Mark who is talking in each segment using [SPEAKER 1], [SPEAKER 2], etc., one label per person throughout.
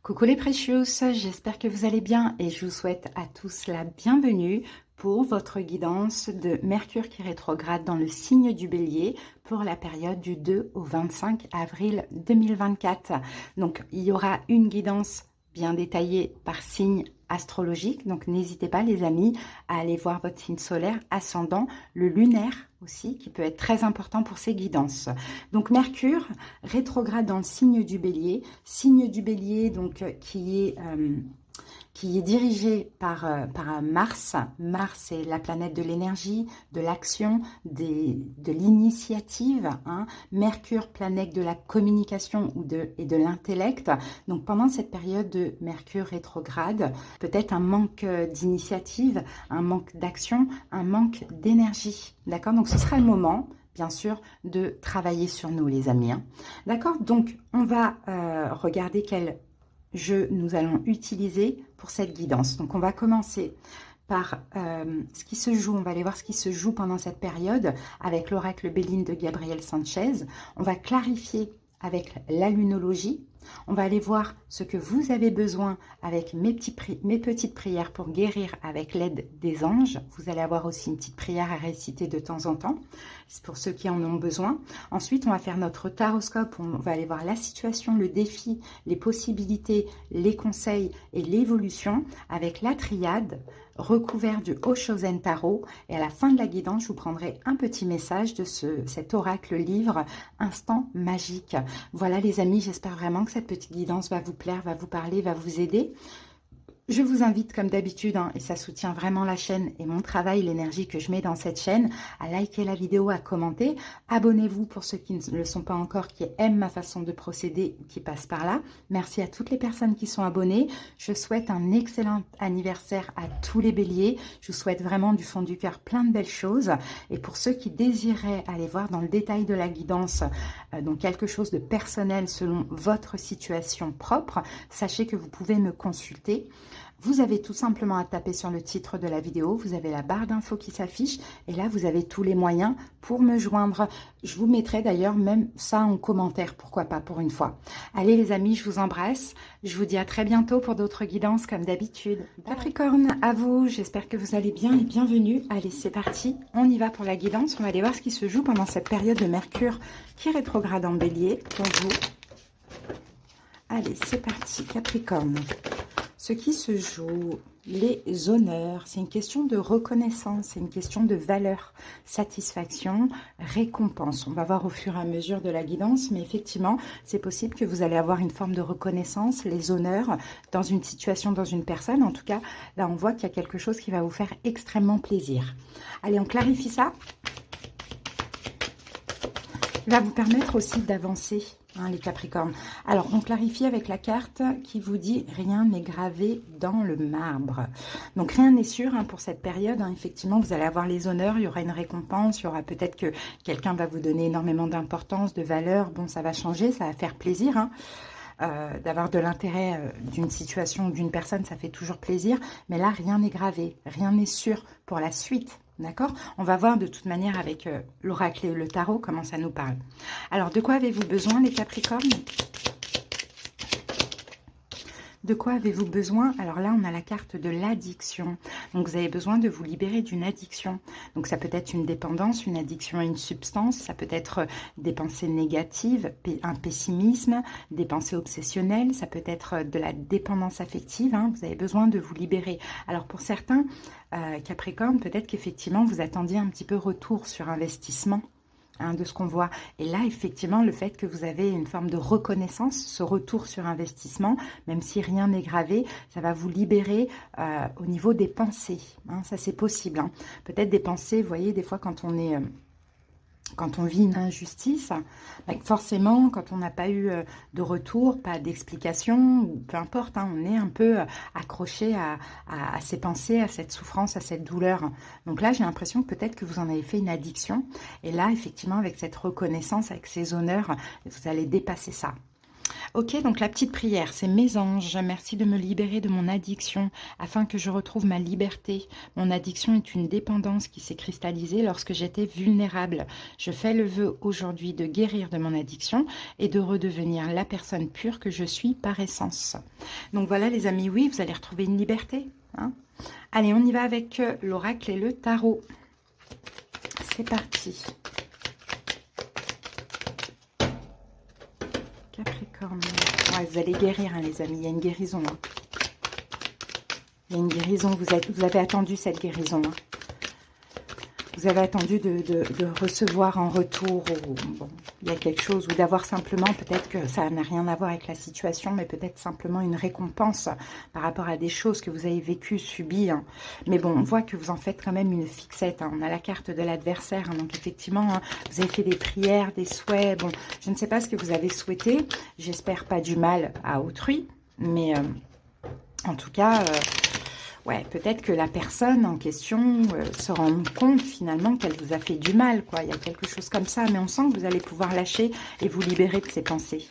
[SPEAKER 1] Coucou les Precious, j'espère que vous allez bien et je vous souhaite à tous la bienvenue pour votre guidance de Mercure qui rétrograde dans le signe du Bélier pour la période du 2 au 25 avril 2024. Donc il y aura une guidance bien détaillée par signe astrologique, donc n'hésitez pas les amis à aller voir votre signe solaire, ascendant, le lunaire aussi, qui peut être très important pour ces guidances. Donc Mercure rétrograde dans le signe du Bélier donc qui est dirigé par Mars. Mars est la planète de l'énergie, de l'action, de l'initiative. Hein. Mercure, planète de la communication et de l'intellect. Donc pendant cette période de Mercure rétrograde, peut-être un manque d'initiative, un manque d'action, un manque d'énergie. D'accord? Donc ce sera le moment, bien sûr, de travailler sur nous, les amis. Hein. D'accord? Donc on va regarder quel jeu nous allons utiliser pour cette guidance. Donc on va commencer par ce qui se joue, on va aller voir ce qui se joue pendant cette période avec l'oracle Béline de Gabriel Sanchez. On va clarifier avec la lunologie. On va aller voir ce que vous avez besoin avec mes petites prières pour guérir avec l'aide des anges. Vous allez avoir aussi une petite prière à réciter de temps en temps. C'est pour ceux qui en ont besoin. Ensuite, on va faire notre taroscope. On va aller voir la situation, le défi, les possibilités, les conseils et l'évolution avec la triade recouvert du Oshozen Tarot. Et à la fin de la guidance, je vous prendrai un petit message de cet oracle livre Instant Magique. Voilà les amis, j'espère vraiment que cette petite guidance va vous plaire, va vous parler, va vous aider. Je vous invite comme d'habitude, hein, et ça soutient vraiment la chaîne et mon travail, l'énergie que je mets dans cette chaîne, à liker la vidéo, à commenter. Abonnez-vous pour ceux qui ne le sont pas encore, qui aiment ma façon de procéder, qui passent par là. Merci à toutes les personnes qui sont abonnées. Je souhaite un excellent anniversaire à tous les béliers. Je vous souhaite vraiment du fond du cœur plein de belles choses. Et pour ceux qui désiraient aller voir dans le détail de la guidance, donc quelque chose de personnel selon votre situation propre, sachez que vous pouvez me consulter. Vous avez tout simplement à taper sur le titre de la vidéo, vous avez la barre d'infos qui s'affiche et là vous avez tous les moyens pour me joindre. Je vous mettrai d'ailleurs même ça en commentaire, pourquoi pas pour une fois. Allez les amis, je vous embrasse, je vous dis à très bientôt pour d'autres guidances comme d'habitude. Capricorne, à vous, j'espère que vous allez bien et bienvenue. Allez c'est parti, on y va pour la guidance, on va aller voir ce qui se joue pendant cette période de Mercure qui rétrograde en Bélier pour vous. Allez c'est parti Capricorne. Ce qui se joue, les honneurs, c'est une question de reconnaissance, c'est une question de valeur, satisfaction, récompense. On va voir au fur et à mesure de la guidance, mais effectivement, c'est possible que vous allez avoir une forme de reconnaissance, les honneurs, dans une situation, dans une personne. En tout cas, là, on voit qu'il y a quelque chose qui va vous faire extrêmement plaisir. Allez, on clarifie ça. Il va vous permettre aussi d'avancer. Hein, les Capricornes. Alors, on clarifie avec la carte qui vous dit « Rien n'est gravé dans le marbre ». Donc, rien n'est sûr hein, pour cette période. Hein. Effectivement, vous allez avoir les honneurs, il y aura une récompense, il y aura peut-être que quelqu'un va vous donner énormément d'importance, de valeur. Bon, ça va changer, ça va faire plaisir. Hein. D'avoir de l'intérêt d'une situation ou d'une personne, ça fait toujours plaisir. Mais là, rien n'est gravé, rien n'est sûr pour la suite. D'accord? On va voir de toute manière avec l'oracle et le tarot comment ça nous parle. Alors, de quoi avez-vous besoin les Capricornes? De quoi avez-vous besoin? Alors là, on a la carte de l'addiction. Donc, vous avez besoin de vous libérer d'une addiction. Donc, ça peut être une dépendance, une addiction à une substance. Ça peut être des pensées négatives, un pessimisme, des pensées obsessionnelles. Ça peut être de la dépendance affective. Hein. Vous avez besoin de vous libérer. Alors, pour certains, Capricorne, peut-être qu'effectivement, vous attendiez un petit peu retour sur investissement. Hein, de ce qu'on voit. Et là, effectivement, le fait que vous avez une forme de reconnaissance, ce retour sur investissement, même si rien n'est gravé, ça va vous libérer au niveau des pensées. Hein, ça, c'est possible. Hein. Peut-être des pensées, vous voyez, des fois, quand on vit une injustice, ben forcément, quand on n'a pas eu de retour, pas d'explication, ou peu importe, hein, on est un peu accroché à ces pensées, à cette souffrance, à cette douleur. Donc là, j'ai l'impression que peut-être que vous en avez fait une addiction. Et là, effectivement, avec cette reconnaissance, avec ces honneurs, vous allez dépasser ça. Ok, donc la petite prière, c'est mes anges, merci de me libérer de mon addiction afin que je retrouve ma liberté. Mon addiction est une dépendance qui s'est cristallisée lorsque j'étais vulnérable. Je fais le vœu aujourd'hui de guérir de mon addiction et de redevenir la personne pure que je suis par essence. Donc voilà les amis, oui, vous allez retrouver une liberté. Hein. Allez, on y va avec l'oracle et le tarot. C'est parti. Capricorne. Ouais, vous allez guérir, hein, les amis. Il y a une guérison. Hein. Il y a une guérison. Vous avez attendu cette guérison. Hein. Vous avez attendu de recevoir en retour. Bon, il y a quelque chose. Ou d'avoir simplement, peut-être que ça n'a rien à voir avec la situation, mais peut-être simplement une récompense par rapport à des choses que vous avez vécues, subies. Hein. Mais bon, on voit que vous en faites quand même une fixette. Hein. On a la carte de l'adversaire. Hein. Donc effectivement, hein, vous avez fait des prières, des souhaits. Bon, je ne sais pas ce que vous avez souhaité. J'espère pas du mal à autrui. Mais en tout cas... ouais, peut-être que la personne en question se rend compte finalement qu'elle vous a fait du mal, quoi. Il y a quelque chose comme ça, mais on sent que vous allez pouvoir lâcher et vous libérer de ces pensées.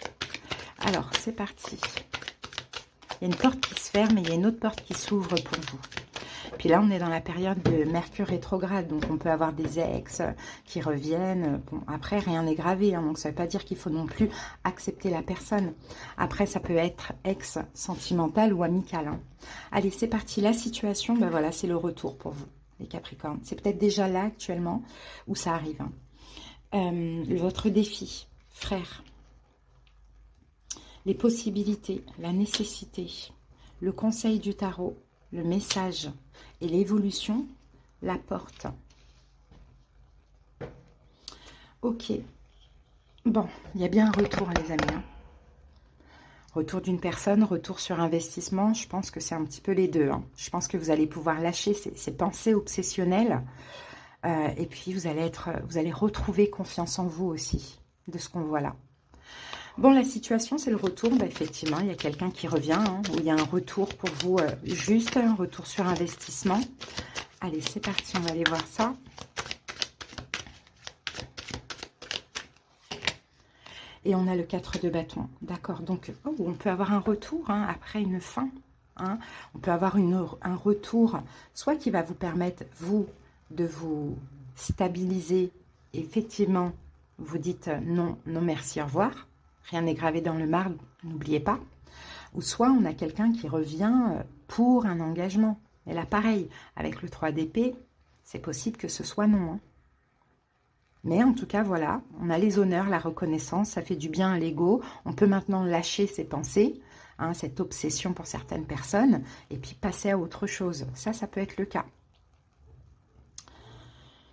[SPEAKER 1] Alors, c'est parti. Il y a une porte qui se ferme et il y a une autre porte qui s'ouvre pour vous. Puis là, on est dans la période de Mercure rétrograde, donc on peut avoir des ex qui reviennent. Bon, après, rien n'est gravé, hein, donc ça ne veut pas dire qu'il faut non plus accepter la personne. Après, ça peut être ex sentimental ou amical. Hein. Allez, c'est parti. La situation, ben voilà, c'est le retour pour vous, les Capricornes. C'est peut-être déjà là actuellement où ça arrive. Hein. Votre défi, frère. Les possibilités, la nécessité, le conseil du tarot, le message et l'évolution, la porte. Ok. Bon, il y a bien un retour, les amis. Hein. Retour d'une personne, retour sur investissement. Je pense que c'est un petit peu les deux. Hein. Je pense que vous allez pouvoir lâcher ces pensées obsessionnelles. Et puis, vous allez retrouver confiance en vous aussi, de ce qu'on voit là. Bon, la situation, c'est le retour. Bah, effectivement, il y a quelqu'un qui revient, hein, où il y a un retour pour vous, juste un retour sur investissement. Allez, c'est parti, on va aller voir ça. Et on a le 4 de bâton. D'accord, donc on peut avoir un retour hein, après une fin. Hein. On peut avoir un retour, soit qui va vous permettre, vous, de vous stabiliser. Effectivement, vous dites non, non merci, au revoir. Rien n'est gravé dans le marbre, n'oubliez pas. Ou soit on a quelqu'un qui revient pour un engagement. Et là, pareil, avec le 3 d'épée, c'est possible que ce soit non. Hein. Mais en tout cas, voilà, on a les honneurs, la reconnaissance, ça fait du bien à l'ego. On peut maintenant lâcher ses pensées, hein, cette obsession pour certaines personnes, et puis passer à autre chose. Ça peut être le cas.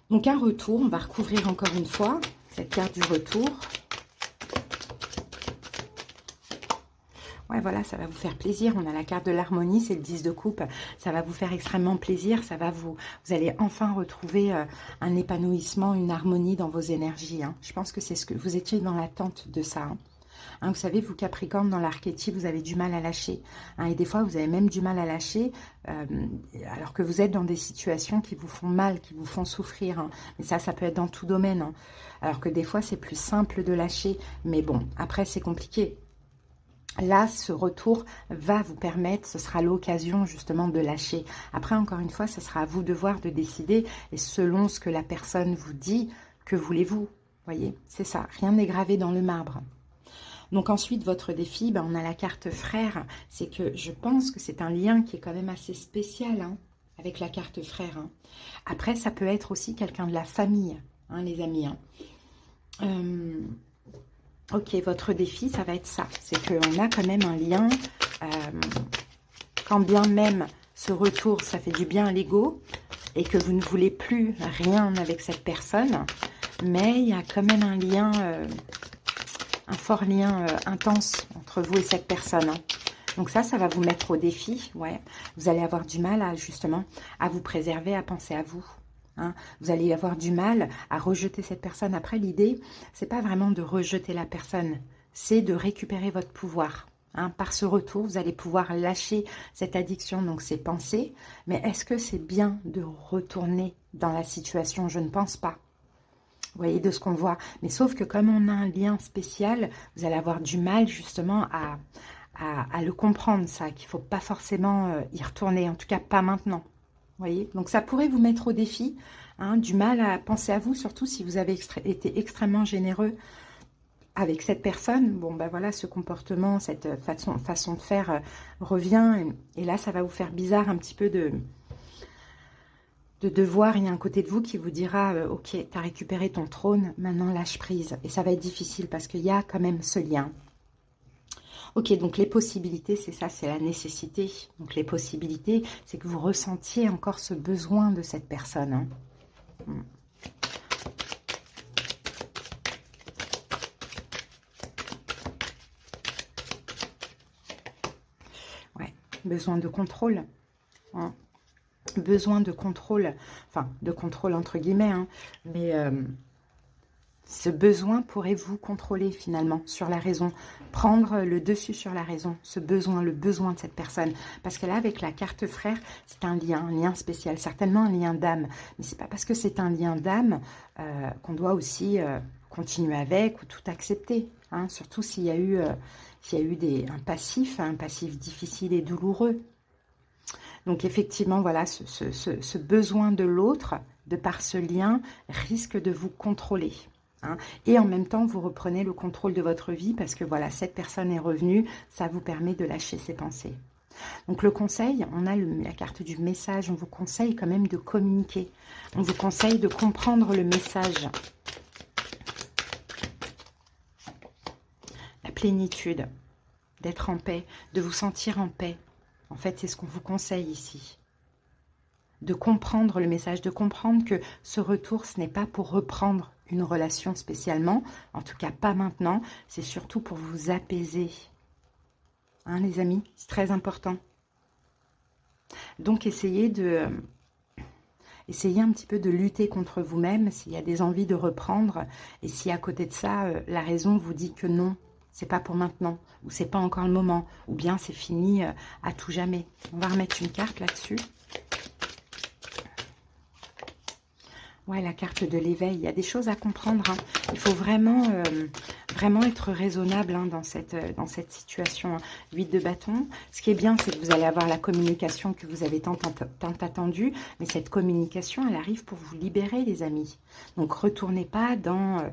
[SPEAKER 1] Donc un retour, on va recouvrir encore une fois cette carte du retour. Ouais, voilà, ça va vous faire plaisir. On a la carte de l'harmonie, c'est le 10 de coupe. Ça va vous faire extrêmement plaisir. Ça va vous allez enfin retrouver un épanouissement, une harmonie dans vos énergies. Hein. Je pense que c'est ce que vous étiez dans l'attente de ça. Hein. Hein, vous savez, vous Capricorne, dans l'archétype, vous avez du mal à lâcher. Hein, et des fois, vous avez même du mal à lâcher alors que vous êtes dans des situations qui vous font mal, qui vous font souffrir. Hein. Mais ça peut être dans tout domaine. Hein. Alors que des fois, c'est plus simple de lâcher. Mais bon, après, c'est compliqué. Là, ce retour va vous permettre, ce sera l'occasion justement de lâcher. Après, encore une fois, ce sera à vous de voir, de décider. Et selon ce que la personne vous dit, que voulez-vous? Voyez, c'est ça. Rien n'est gravé dans le marbre. Donc ensuite, votre défi, on a la carte frère. C'est que je pense que c'est un lien qui est quand même assez spécial hein, avec la carte frère. Hein. Après, ça peut être aussi quelqu'un de la famille, hein, les amis. Hein. Ok, votre défi, ça va être ça. C'est qu'on a quand même un lien, quand bien même ce retour, ça fait du bien à l'ego, et que vous ne voulez plus rien avec cette personne, mais il y a quand même un lien, un fort lien intense entre vous et cette personne. Hein. Donc ça va vous mettre au défi. Ouais. Vous allez avoir du mal justement à vous préserver, à penser à vous. Hein, vous allez avoir du mal à rejeter cette personne. Après, l'idée, c'est pas vraiment de rejeter la personne, c'est de récupérer votre pouvoir. Hein, par ce retour, vous allez pouvoir lâcher cette addiction, donc ces pensées. Mais est-ce que c'est bien de retourner dans la situation? Je ne pense pas. Vous voyez, de ce qu'on voit. Mais sauf que comme on a un lien spécial, vous allez avoir du mal justement à le comprendre, ça, qu'il ne faut pas forcément y retourner, en tout cas pas maintenant. Vous voyez, donc ça pourrait vous mettre au défi, hein, du mal à penser à vous, surtout si vous avez été extrêmement généreux avec cette personne. Bon, ben voilà, ce comportement, cette façon de faire revient. Et là, ça va vous faire bizarre un petit peu de devoir, il y a un côté de vous qui vous dira ok, tu as récupéré ton trône, maintenant lâche prise. Et ça va être difficile parce qu'il y a quand même ce lien. Ok, donc les possibilités, c'est ça, c'est la nécessité. Donc les possibilités, c'est que vous ressentiez encore ce besoin de cette personne. Hein. Ouais, besoin de contrôle. Hein. Besoin de contrôle, enfin de contrôle entre guillemets, hein, mais ce besoin pourrait vous contrôler finalement sur la raison, prendre le dessus sur la raison, ce besoin, le besoin de cette personne. Parce que là, avec la carte frère, c'est un lien spécial, certainement un lien d'âme. Mais c'est pas parce que c'est un lien d'âme qu'on doit aussi continuer avec ou tout accepter. Hein, surtout s'il y a eu, un passif difficile et douloureux. Donc effectivement, voilà, ce besoin de l'autre, de par ce lien, risque de vous contrôler. Hein. Et en même temps, vous reprenez le contrôle de votre vie parce que voilà, cette personne est revenue, ça vous permet de lâcher ses pensées. Donc le conseil, on a la carte du message, on vous conseille quand même de communiquer. On vous conseille de comprendre le message. La plénitude, d'être en paix, de vous sentir en paix. En fait, c'est ce qu'on vous conseille ici. De comprendre le message, de comprendre que ce retour, ce n'est pas pour reprendre une relation spécialement, en tout cas pas maintenant, c'est surtout pour vous apaiser. Hein, les amis, c'est très important. Donc, essayez un petit peu de lutter contre vous-même s'il y a des envies de reprendre, et si à côté de ça, la raison vous dit que non, c'est pas pour maintenant, ou c'est pas encore le moment, ou bien c'est fini à tout jamais. On va remettre une carte là-dessus. Ouais, la carte de l'éveil, il y a des choses à comprendre. Hein. Il faut vraiment, vraiment être raisonnable hein, dans cette situation. 8 de bâton. Ce qui est bien, c'est que vous allez avoir la communication que vous avez tant attendue, mais cette communication, elle arrive pour vous libérer, les amis. Donc, retournez pas dans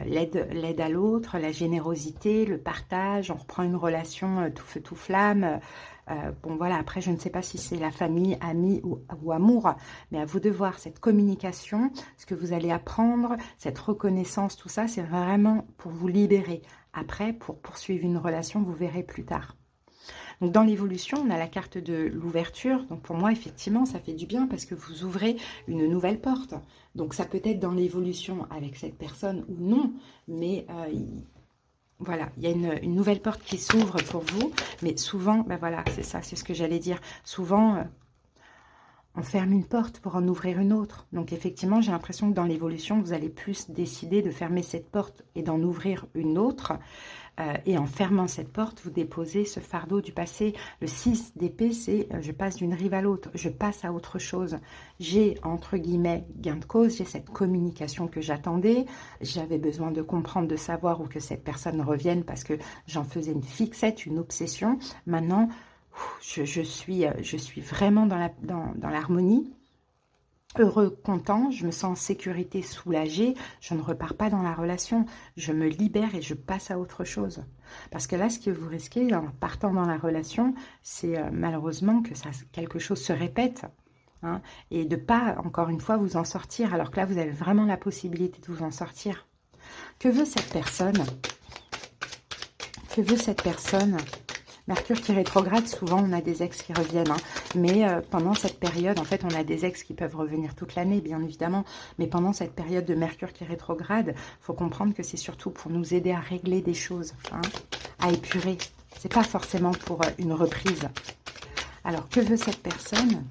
[SPEAKER 1] l'aide à l'autre, la générosité, le partage, on reprend une relation tout feu tout flamme. Bon voilà, après je ne sais pas si c'est la famille, amis ou amour, mais à vous de voir cette communication, ce que vous allez apprendre, cette reconnaissance, tout ça, c'est vraiment pour vous libérer. Après, pour poursuivre une relation, vous verrez plus tard. Donc dans l'évolution, on a la carte de l'ouverture. Donc pour moi, effectivement, ça fait du bien parce que vous ouvrez une nouvelle porte. Donc ça peut être dans l'évolution avec cette personne ou non, mais voilà, il y a une nouvelle porte qui s'ouvre pour vous. Mais souvent, ben voilà, c'est ça, c'est ce que j'allais dire. Souvent, on ferme une porte pour en ouvrir une autre. Donc effectivement, j'ai l'impression que dans l'évolution, vous allez plus décider de fermer cette porte et d'en ouvrir une autre. Et en fermant cette porte, vous déposez ce fardeau du passé. Le 6 d'épée, c'est je passe d'une rive à l'autre, je passe à autre chose. J'ai, entre guillemets, gain de cause, j'ai cette communication que j'attendais. J'avais besoin de comprendre, de savoir, ou que cette personne revienne parce que j'en faisais une fixette, une obsession. Maintenant, je suis vraiment dans l'harmonie. Heureux, content, je me sens en sécurité, soulagée, je ne repars pas dans la relation, je me libère et je passe à autre chose. Parce que là, ce que vous risquez en partant dans la relation, c'est malheureusement que quelque chose se répète. Hein, et de pas, encore une fois, vous en sortir, alors que là, vous avez vraiment la possibilité de vous en sortir. Que veut cette personne? Que veut cette personne? Mercure qui rétrograde, souvent on a des ex qui reviennent, hein. Mais pendant cette période, en fait on a des ex qui peuvent revenir toute l'année bien évidemment, mais pendant cette période de Mercure qui rétrograde, il faut comprendre que c'est surtout pour nous aider à régler des choses, hein, à épurer, c'est pas forcément pour une reprise. Alors que veut cette personne?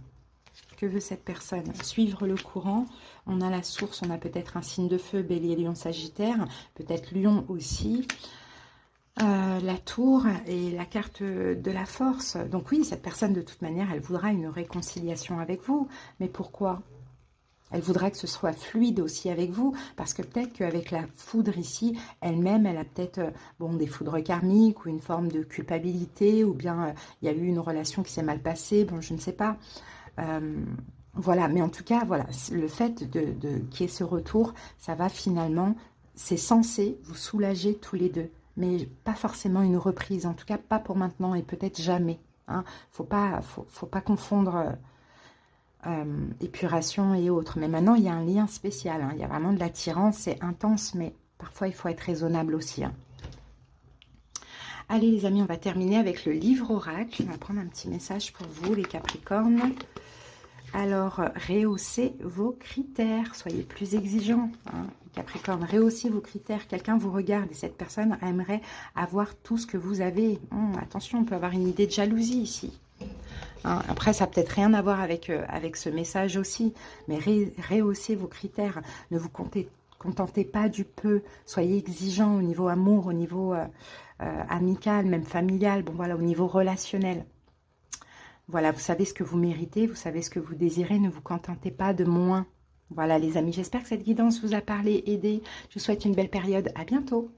[SPEAKER 1] Que veut cette personne? Suivre le courant, on a la source, on a peut-être un signe de feu, Bélier, Lion, Sagittaire, peut-être Lion aussi. La tour et la carte de la force. Donc oui, cette personne, de toute manière, elle voudra une réconciliation avec vous. Mais pourquoi? Elle voudra que ce soit fluide aussi avec vous, parce que peut-être qu'avec la foudre ici, elle-même, elle a peut-être bon, des foudres karmiques ou une forme de culpabilité, ou bien il y a eu une relation qui s'est mal passée, bon, je ne sais pas. Voilà, mais en tout cas, voilà, le fait qu'il y ait ce retour, ça va finalement, c'est censé vous soulager tous les deux, mais pas forcément une reprise, en tout cas pas pour maintenant et peut-être jamais. Hein. Faut pas confondre épuration et autres. Mais maintenant, il y a un lien spécial. Hein. Il y a vraiment de l'attirance, c'est intense, mais parfois, il faut être raisonnable aussi. Hein. Allez, les amis, on va terminer avec le livre oracle. On va prendre un petit message pour vous, les Capricornes. Alors, rehaussez vos critères. Soyez plus exigeants. Hein. Capricorne, rehaussez vos critères. Quelqu'un vous regarde et cette personne aimerait avoir tout ce que vous avez. Attention, on peut avoir une idée de jalousie ici. Hein, après, ça n'a peut-être rien à voir avec ce message aussi, mais rehaussez vos critères. Ne vous contentez pas du peu. Soyez exigeants au niveau amour, au niveau amical, même familial, bon voilà, au niveau relationnel. Voilà, vous savez ce que vous méritez, vous savez ce que vous désirez, ne vous contentez pas de moins. Voilà les amis, j'espère que cette guidance vous a parlé, aidé. Je vous souhaite une belle période, à bientôt.